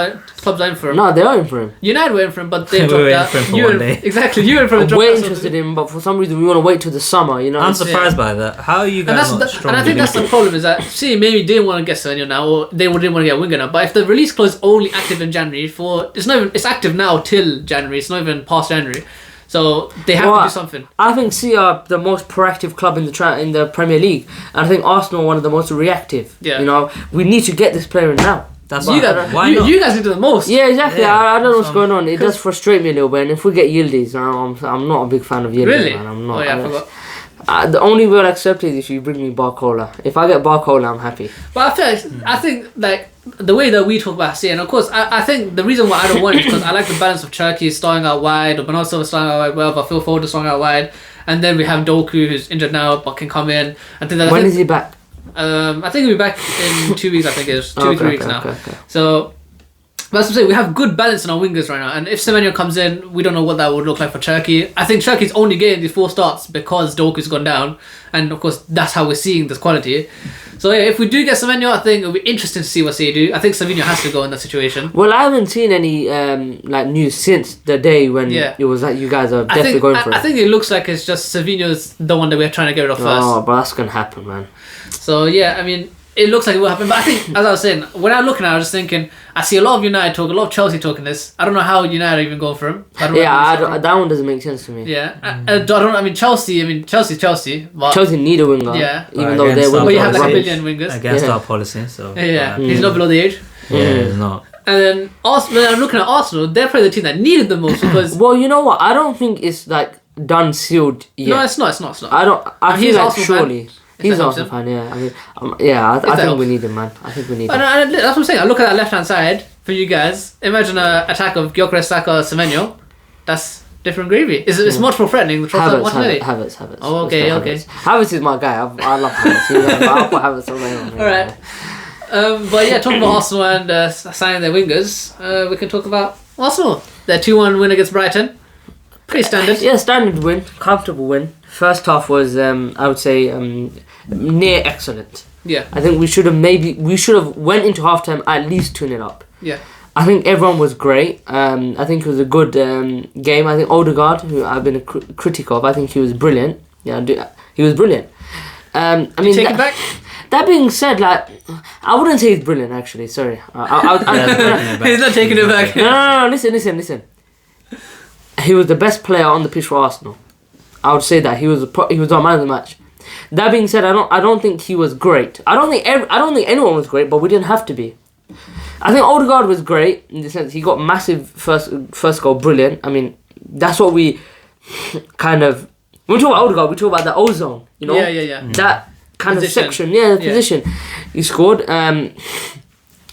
clubs are in for him. No, they are in for him. United were in for him, but they We dropped were in out. for him for one day. Exactly, you were in for him. We're interested in him, but for some reason we want to wait till the summer. You know, I'm surprised by that. How are you guys not strong? And I think that's the problem, is that maybe didn't want to get Semenyo now, or they didn't want to get a winger now. But if the release clause is only active in January, it's active now till January. It's not even past January. So they have to do something. I think C are the most proactive club in the Premier League, and I think Arsenal are one of the most reactive. Yeah. You know, we need to get this player in now. That's you guys need the most. Yeah, exactly. Yeah, I don't know what's going on. It does frustrate me a little bit. And if we get Yildiz, I'm not a big fan of Yildiz. Really? Man. I'm not. Oh yeah, I forgot. The only way I'll accept it is if you bring me Barcola. If I get Barcola, I'm happy. But I think like the way that we talk about C, and of course I think the reason why I don't want it is because I like the balance of Turkey starting out wide, or Bernardo Silva starting out wide, whatever, Phil Foden starting out wide, and then we have Dorgu, who's injured now but can come in. When is he back? I think he'll be back in 2 weeks. I think it is 3 weeks now. Okay. So, that's what I'm saying. We have good balance in our wingers right now, and if Semenyo comes in, we don't know what that would look like for Turkey. I think Turkey's only getting these 4 starts because Dorgu's gone down, and of course that's how we're seeing this quality. So yeah, if we do get Semenyo, I think it'll be interesting to see what they do. I think Semenyo has to go in that situation. Well, I haven't seen any like news since the day when it was like you guys are definitely going for it. I think it looks like it's just Savinho's the one that we're trying to get rid of first. Oh, but that's gonna happen, man. So yeah, I mean, it looks like it will happen. But I think, as I was saying, when I'm looking at it, I was just thinking, I see a lot of United talk, a lot of Chelsea talking this. I don't know how United even go for him. That one doesn't make sense to me. Yeah, I mean Chelsea's Chelsea. But Chelsea need a winger. Yeah, even though they're but you have like a billion wingers against our policy. So he's not below the age. Yeah, he's not. And then Arsenal, when I'm looking at Arsenal, they're probably the team that needed the most because. Well, you know what? I don't think it's like done sealed yet. No, it's not. I feel like Arsenal surely. He's Arsenal fan, yeah. I mean, I think we need him, man. I think we need him. And that's what I'm saying. I look at that left-hand side for you guys. Imagine an attack of Gyökeres, Saka, Semenyo. That's different gravy. It's much more threatening. Havertz. Oh, okay. Havertz is my guy. I love Havertz. I'll put Havertz on my own. All right. But yeah, talking about Arsenal and signing their wingers, we can talk about Arsenal. Their 2-1 win against Brighton. Pretty standard. Yeah, standard win. Comfortable win. First half was, I would say, near excellent. Yeah. I think we should have went into halftime at least 2-0 up. Yeah. I think everyone was great. I think it was a good game. I think Odegaard, who I've been a critic of, I think he was brilliant. Yeah, he was brilliant. I mean, take it back. That being said, like, I wouldn't say he's brilliant. Actually, sorry. He's not taking it back. No. Listen. He was the best player on the pitch for Arsenal. I would say that he was our man of the match. That being said, I don't think he was great. I don't think anyone was great, but we didn't have to be. I think Odegaard was great in the sense he got massive first goal, brilliant. I mean, that's what we kind of when we talk about Odegaard, we talk about the ozone, you know. Yeah. That kind position. of section, position. He scored. I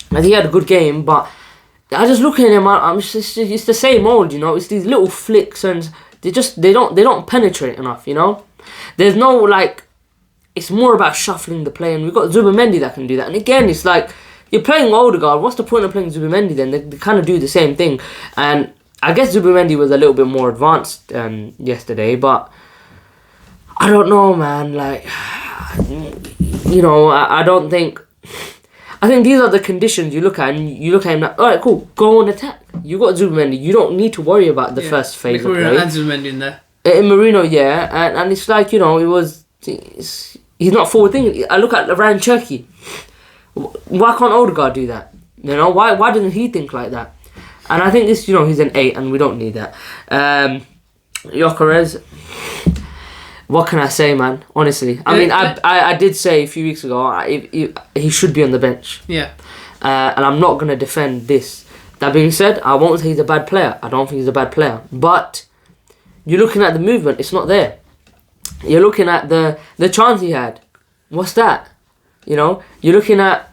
think he had a good game, but I just look at him. It's the same old, you know. It's these little flicks, and they don't penetrate enough, you know. There's no like. It's more about shuffling the play, and we've got Zubimendi that can do that. And again, it's like you're playing Odegaard. What's the point of playing Zubimendi then? They kind of do the same thing, and I guess Zubimendi was a little bit more advanced yesterday, but I don't know, man. Like, you know, I don't think. I think these are the conditions you look at, and you look at him like, all right, cool, go on attack. You got Zubimendi. You don't need to worry about the first phase of play. And Zubimendi in there. In Marino, yeah, and it's like, you know, he's not forward thinking. I look at Ryan Cherky. Why can't Odegaard do that? You know, why doesn't he think like that? And I think this, you know, he's an 8, and we don't need that. Gyökeres. What can I say, man? Honestly, I mean, I did say a few weeks ago he should be on the bench. Yeah. And I'm not gonna defend this. That being said, I won't say he's a bad player. I don't think he's a bad player. But you're looking at the movement; it's not there. You're looking at the chance he had. What's that? You know, you're looking at.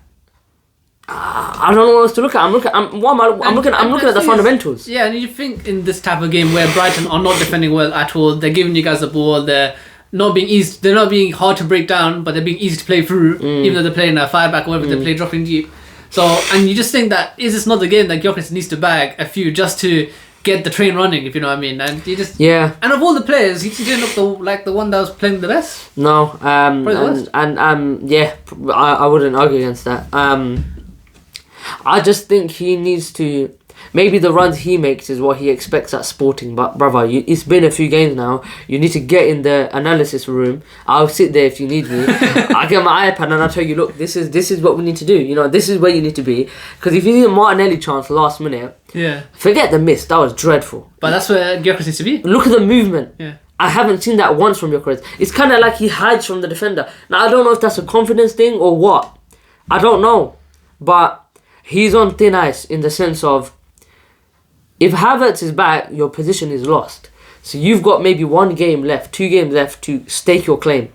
I don't know what else to look at. I'm looking at the fundamentals. Yeah, and you think in this type of game where Brighton are not defending well at all, they're giving you guys the ball. They're not being easy. They're not being hard to break down, but they're being easy to play through. Even though they're playing a 5-back or whatever, they play dropping deep. So, and you just think that is this not the game that Gyökeres needs to bag a few just to get the train running, if you know what I mean? And you just And of all the players, he didn't look the one that was playing the best. No, I wouldn't argue against that. I just think he needs to. Maybe the runs he makes is what he expects at Sporting, but brother, it's been a few games now. You need to get in the analysis room. I'll sit there if you need me. I get my iPad and I'll tell you, look, this is what we need to do. You know, this is where you need to be. Because if you see the Martinelli chance last minute, forget the miss. That was dreadful. But that's where Gyökeres needs to be. Look at the movement. Yeah. I haven't seen that once from Gyökeres. It's kind of like he hides from the defender. Now I don't know if that's a confidence thing or what. I don't know, but he's on thin ice in the sense of, if Havertz is back, your position is lost. So you've got maybe 1 game left, 2 games left to stake your claim.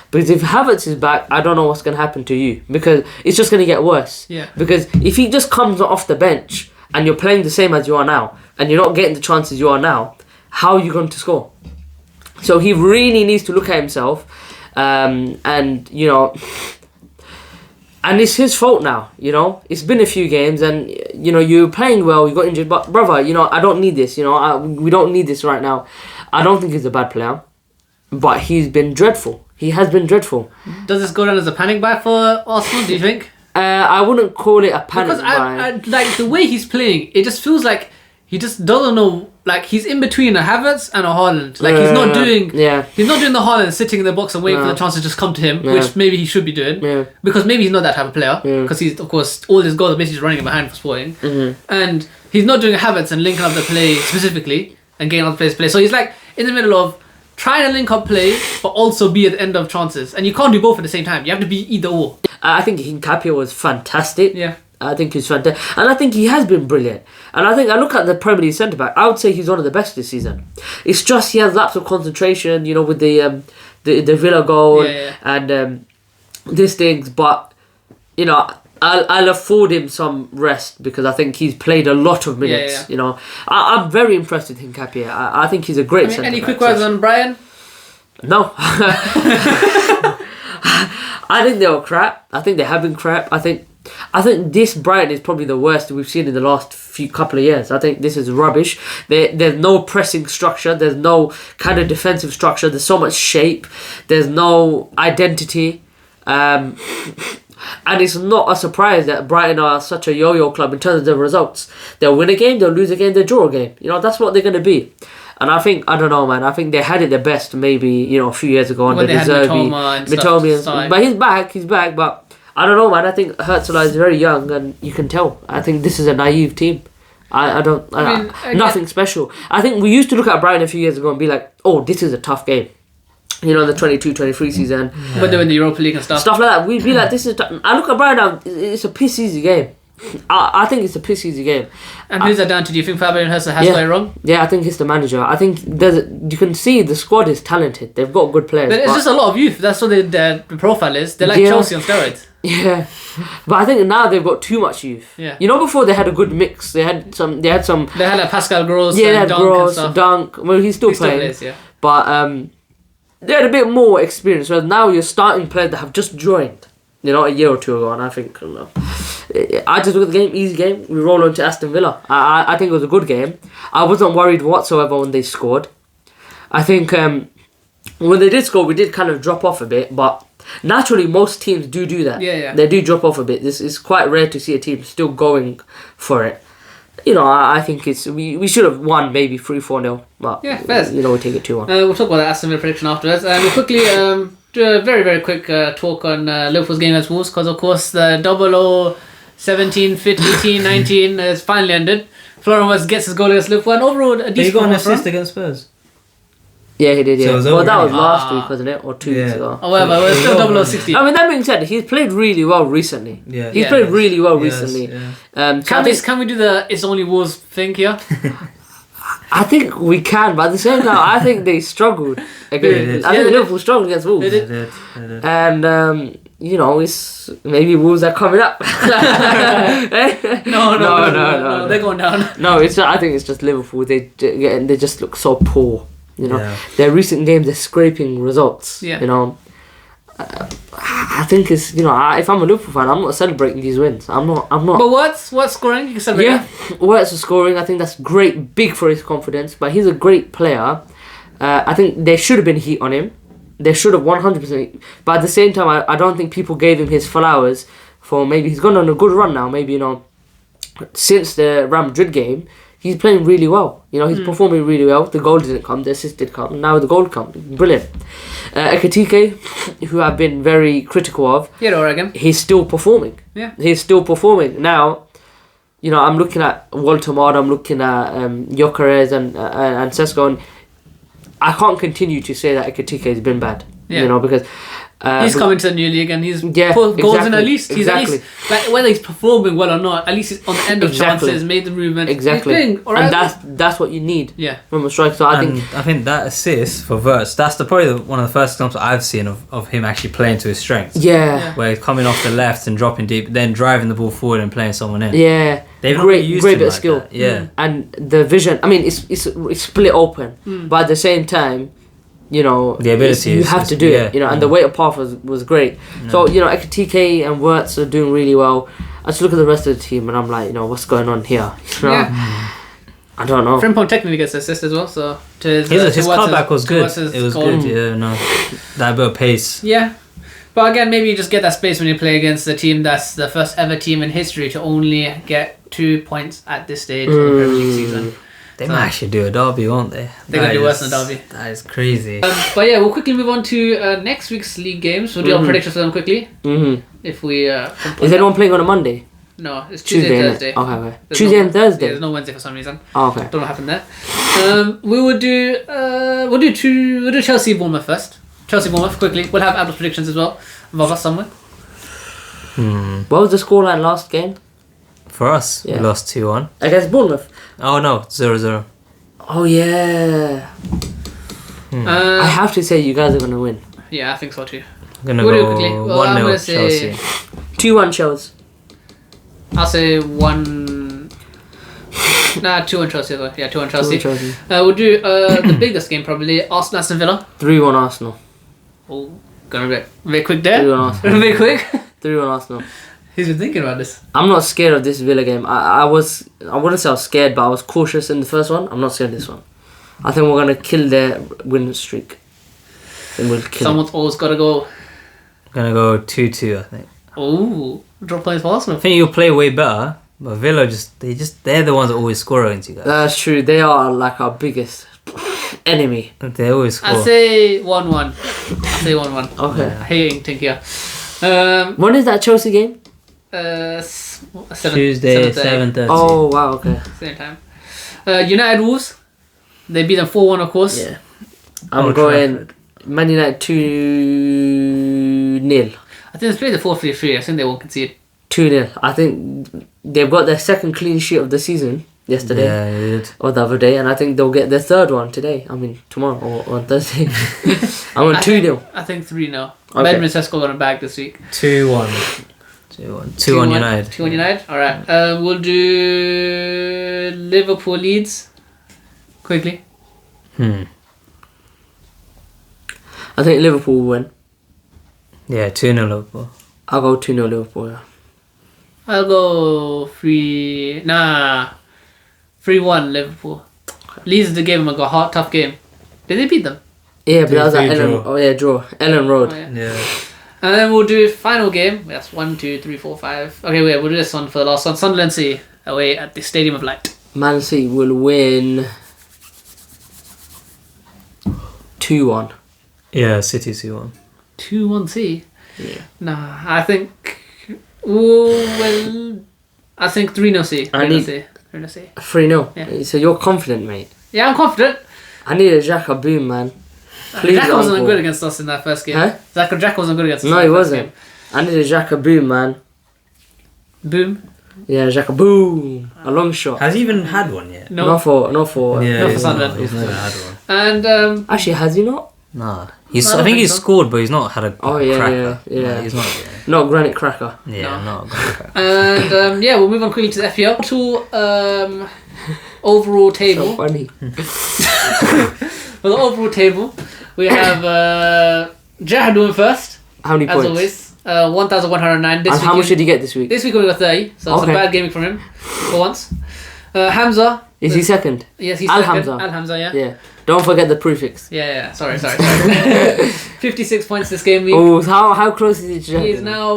Because if Havertz is back, I don't know what's going to happen to you. Because it's just going to get worse. Yeah. Because if he just comes off the bench and you're playing the same as you are now, and you're not getting the chances you are now, how are you going to score? So he really needs to look at himself. And, you know... And it's his fault now, you know. It's been a few games, and you know you're playing well. You got injured, but brother, you know I don't need this. You know, we don't need this right now. I don't think he's a bad player, but he's been dreadful. He has been dreadful. Does this go down as a panic buy for Arsenal? Do you think? I wouldn't call it a panic buy. Because like the way he's playing, it just feels like he just doesn't know. Like he's in between a Havertz and a Haaland. Like he's not doing the Haaland sitting in the box and waiting for the chance to just come to him, which maybe he should be doing. Because maybe he's not that type of player. Because he's, of course, all his goals are basically running behind for Sporting. And he's not doing a Havertz and linking up the play specifically and getting other players to play. So he's like in the middle of trying to link up play but also be at the end of chances. And you can't do both at the same time. You have to be either or. I think Hincapié was fantastic. Yeah. I think he's fantastic. And I think he has been brilliant. And I think I look at the Premier League centre-back, I would say he's one of the best this season. It's just he has lapse of concentration, you know, with the Villa goal and these things. But, you know, I'll afford him some rest because I think he's played a lot of minutes, you know. I'm very impressed with Hincapié. I think he's a great centre-back. Any quick words on Brian? No. I think they were crap. I think they have been crap. I think this Brighton is probably the worst we've seen in the last couple of years. I think this is rubbish. There's no pressing structure. There's no kind of defensive structure. There's so much shape. There's no identity. And it's not a surprise that Brighton are such a yo-yo club in terms of their results. They'll win a game, they'll lose a game, they'll draw a game. You know, that's what they're going to be. And I don't know, man. I think they had it their best maybe, you know, a few years ago under De Zerbi. Mitoma, but he's back, but I don't know, man. I think Herzl is very young, and you can tell. I think this is a naive team. Nothing special. I think we used to look at Brighton a few years ago and be like, oh, this is a tough game. You know, the 22-23 season. When they win the Europa League and stuff. Stuff like that. We'd be like, this is... I look at Brighton now, it's a piss easy game. I think it's a piss easy game. And who's that down to? Do you think Fabian Herzl has got it wrong? Yeah, I think it's the manager. I think you can see the squad is talented. They've got good players. But it's just a lot of youth. That's what the profile is. They're like Chelsea on steroids. Yeah, but I think now they've got too much youth. Yeah. You know, before they had a good mix. They had like Pascal Gross. Yeah, and Dunk. Well, he's still playing. Still plays, But they had a bit more experience. Whereas now you're starting players that have just joined. You know, a year or two ago, and I think I just look at the game, easy game. We roll on to Aston Villa. I think it was a good game. I wasn't worried whatsoever when they scored. I think when they did score, we did kind of drop off a bit, but naturally most teams do that. Yeah. They do drop off a bit. This is quite rare to see a team still going for it. You know, I think we should have won maybe 3-4-0, but fair. You know, we'll take it 2-1. We'll talk about the Aston Villa prediction afterwards. We'll quickly do a very, very quick talk on Liverpool's game against Wolves, because of course the 17, 18, 19 has finally ended. Florian Wirtz gets his goal against Liverpool, and overall a decent. He got an assist against Spurs. Yeah, he did, So yeah. it was Well, over, that was really? last week, wasn't it? Or 2 weeks ago. Oh, well, but it's still 0016. I mean, that being said, he's played really well recently. Yeah. He's Yeah. played really well Yes, recently. yeah. So Can we do the It's Only Wolves thing here? I think we can, but at the same time, I think they struggled They against. did. I Yeah, think they Liverpool struggled against Wolves, They They did. They did. and you know, it's maybe Wolves are coming up. No, they're going down. No, it's. I think it's just Liverpool. They just look so poor. You know, Yeah. their recent games, they're scraping results. Yeah. You know, I think it's, you know, if I'm a Liverpool fan, I'm not celebrating these wins. I'm not. But what's scoring? You can celebrate. Yeah, Wirtz is scoring. I think that's great, big for his confidence. But he's a great player. I think there should have been heat on him. There should have 100%. But at the same time, I don't think people gave him his flowers for maybe he's gone on a good run now. Maybe, you know, since the Real Madrid game, he's playing really well. You know, he's performing really well. The goal didn't come, the assist did come. Now the goal comes. Brilliant. Ekitike, who I've been very critical of, Yeah, Oregon. he's still performing. Yeah. He's still performing. Now, you know, I'm looking at Walter Mard, I'm looking at Gyökeres and Sesko, and I can't continue to say that Ekitike has been bad. Yeah. You know, because He's coming to the new league and he's Yeah, put goals in exactly, at least. He's at least, like, whether he's performing well or not, at least he's on the end of Exactly. chances, made the movement. exactly, He's playing alright. and that's what you need Yeah. from a striker. So I And think I think that assist for Wirtz, that's one of the first examples I've seen of him actually playing to his strengths. yeah, Where he's coming off the left and dropping deep, then driving the ball forward and playing someone in. yeah, They've not great, really used great him bit of like skill. that. Yeah. And the vision. I mean, it's split open, but at the same time, you know, The ability you is- have is- to do yeah, it. You know, and yeah. the weight of path was great. So you know, Ekitike and Wirtz are doing really well. I just look at the rest of the team and I'm like, you know, what's going on here? You know, Yeah. I don't know. Frimpong technically gets assist as well, so to his His to Watson's- cutback was to good. Watson's It was goal. good, yeah, no. That bit of pace. Yeah. But again, maybe you just get that space when you play against the team that's the first ever team in history to only get 2 points at this stage of the Premier League season. They might actually do a derby, won't they? They're gonna That do worse is- than a derby. That is crazy. But yeah, we'll quickly move on to next week's league games. We'll do our predictions for them quickly. If we can put Is anyone playing on a Monday? No, it's Tuesday and innit? Thursday. Okay. There's Tuesday no- and Thursday. Yeah, there's no Wednesday for some reason. Oh, okay. Don't know what happened there. We will do we'll do Chelsea Bournemouth first. Chelsea Bournemouth quickly. We'll have Abel's predictions as well. Above us somewhere. What was the scoreline last game For us, Yeah. we lost 2-1. against Bournemouth? Oh no, 0-0. Oh yeah. I have to say you guys are gonna win. Yeah, I think so too. I'm gonna We'll do it go quickly. Well, 1-0 I'm gonna say- Chelsea. 2-1 Chelsea. I'll say 1. 2-1 Chelsea though. Yeah, 2-1 Chelsea. 2-1 Chelsea. We'll do the biggest game probably. Arsenal Aston Villa. 3-1 Arsenal. Oh, gonna be very quick there. 3-1 Arsenal. Very quick. 3-1 Arsenal. He's been thinking about this. I'm not scared of this Villa game. I wouldn't say I was scared, but I was cautious in the first one. I'm not scared of this one. I think we're gonna kill their win streak. And we'll kill Someone's always got to go. I'm gonna go 2-2, I think. Oh, drop points for I Arsenal. think you'll play way better, but Villa they're the ones that always score against you it. guys. That's true. They are like our biggest enemy. They always score. I say 1-1. I say 1-1. Okay. I hate think here. When is that Chelsea game? Tuesday, 7:30. Oh wow. Okay. Same time. United Wolves. They beat them 4-1, of course. Yeah. I'm Old going Trafford. Man United 2-0. I think they played the 4-3-3. I think they won't concede. 2-0. I think they've got their second clean sheet of the season yesterday. Yeah, they did. Or the other day, and I think they'll get their third one today. I mean, tomorrow or on Thursday. I'm on 2-0. I think 3-0. Okay. Benjamin Sesko got a bag this week. 2-1. 2-1 United. 2-1 United. Alright. We'll do Liverpool Leeds. Quickly. I think Liverpool will win. Yeah, 2-0 Liverpool. I'll go 2-0 Liverpool. Yeah. I'll go 3-1 Liverpool. Leeds the game a hard tough game. Did they beat them? Yeah, but that was at 3-3 Ellen. draw. Oh yeah, draw. Ellen Road. Oh, yeah. Yeah. And then we'll do final game. That's 1, 2, 3, 4, 5. Okay, wait, we'll do this one for the last one. Sunderland City away at the Stadium of Light. Man City will win 2-1. Yeah, City 2-1. 2-1 City. Yeah. Nah, I think. Well, I think 3-0 City. I need- 3-0 City. 3-0. Yeah. So you're confident, mate. Yeah, I'm confident. I need a Xhaka boom, man. Please, Xhaka wasn't uncle. good against us in that first game. Huh? Xhaka wasn't good against us. No, in he that first wasn't. I needed Xhaka boom, man. Game. Boom. Yeah, Xhaka boom. A long shot. Has he even had one yet? No. Not for. Yeah, for he's Sunderland. not- he's never had one. And Actually, has he not? Nah, I I don't think he's think so. scored, but he's not had a Oh, yeah, cracker. yeah. Like, he's not. Not Granite Cracker. Yeah, No. not a cracker. And yeah, we'll move on quickly to the FPL. To overall table. So funny. For the overall table, we have Jah doing first, How many as points? always. 1,109. This And week how much he- did he get this week? This week we got 30, so it's Okay. a bad gaming from him for once. Hamza. Is he second? Yes, he's Al second. Hamza. Al Hamza, yeah. Yeah. Don't forget the prefix. Yeah. Sorry. 56 points this game week. Oh, how close is it to He is Jahid? now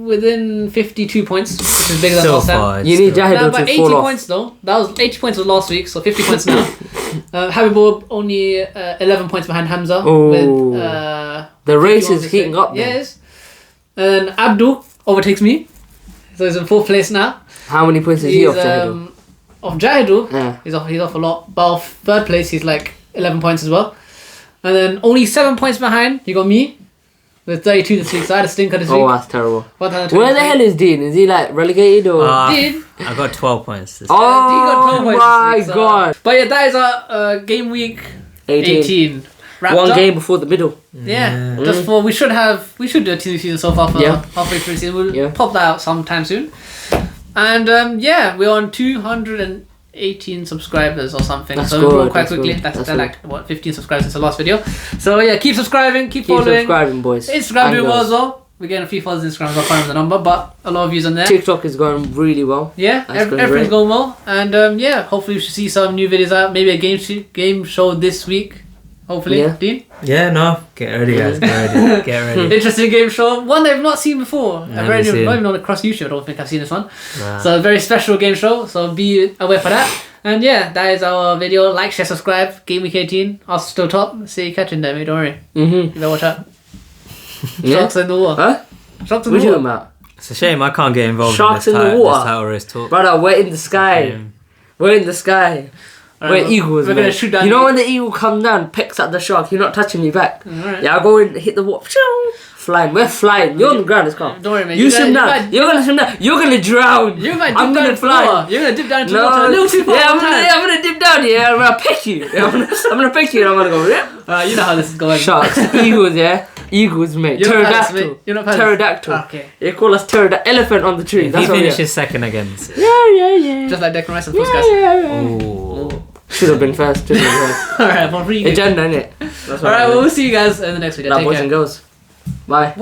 within 52 points, which is bigger than So last time. far, it's You need still- Jahid No, to but 80 fall off. points though. That was 80 points was last week, so 50 points now. Habibur only 11 points behind Hamza. Oh. With, The race 51 is this heating week. up. Yeah, Man. it is. And Abdul overtakes me, so he's in 4th place now. How many points is he off Jahid? Of Jahidul, Yeah. he's off a lot. But off 3rd place, he's like 11 points as well. And then only 7 points behind, you got me with 32 this week. So I had a stinker this Oh, week. that's terrible. 123. Where the hell is Dean? Is he like relegated or? Dean? I got 12 points. This He got 12 Oh points my this week, so- god! But yeah, that is our game week 18. 18. Wrapped One up. game before the middle. Yeah, just for we should do a team season so far for Yeah. halfway through the season. We'll Yeah. pop that out sometime soon. And yeah, we're on 218 subscribers or something. That's so we're good, growing quite that's quickly. good, That's that's they're like what 15 subscribers since the last video. So yeah, keep subscribing, keep Keep following. subscribing, boys. Instagram And doing well girls. as well. We're getting a few followers on Instagram. I can't remember the number, but a lot of views on there. TikTok is going really well. Yeah, That's going everything's great. going well, and yeah, hopefully we should see some new videos out. Maybe a game show this week. Hopefully, Yeah. Dean. Yeah, no. Get ready, guys. Get ready. Get ready. Interesting game show. One they've not seen before. Never Not seen. even on across YouTube. I don't think I've seen this one. Nah. So a very special game show. So be aware for that. And yeah, that is our video. Like, share, subscribe. Game week 18. Us still top. See you catching them. Don't worry. Mm-hmm. You better watch out. Yeah. Sharks in the water. Huh? Sharks in What are you the talking water. about? It's a shame I can't get involved Sharks in in this, the water. this title race talk. Brother, we're in the sky. Um, We're in the sky. Alright, We're eagles, we're man. gonna shoot down You know the- when the eagle comes down, pecks at the shark, you're not touching me back. Alright. Yeah, I go in, hit the water. Flying. We're flying. You're on the ground, it's calm. Don't worry, man. You swim might- down. You're gonna swim down. You're gonna drown. You might dip I'm down gonna into the fly. water. You're gonna dip down into the No, water a little too far. yeah, one time. I'm gonna dip down here. I'm gonna pick you. I'm gonna pick you and I'm gonna go, yeah. You know how this is going. Sharks, eagles, yeah. Eagles, mate. You're not palace, Pterodactyl. mate. You're not palace. Pterodactyl. Okay. They call us pterodactyl. Elephant on the tree. if That's he what we are. finishes second again. Yeah. Just like Declan Rice and Yeah, Puskas. yeah. Ooh. Should have been first. Should have Alright, for free. been first. Agenda, innit? That's what Alright, I well, mean. we'll see you guys in the next video. Nah, Take boys care. and girls. Bye.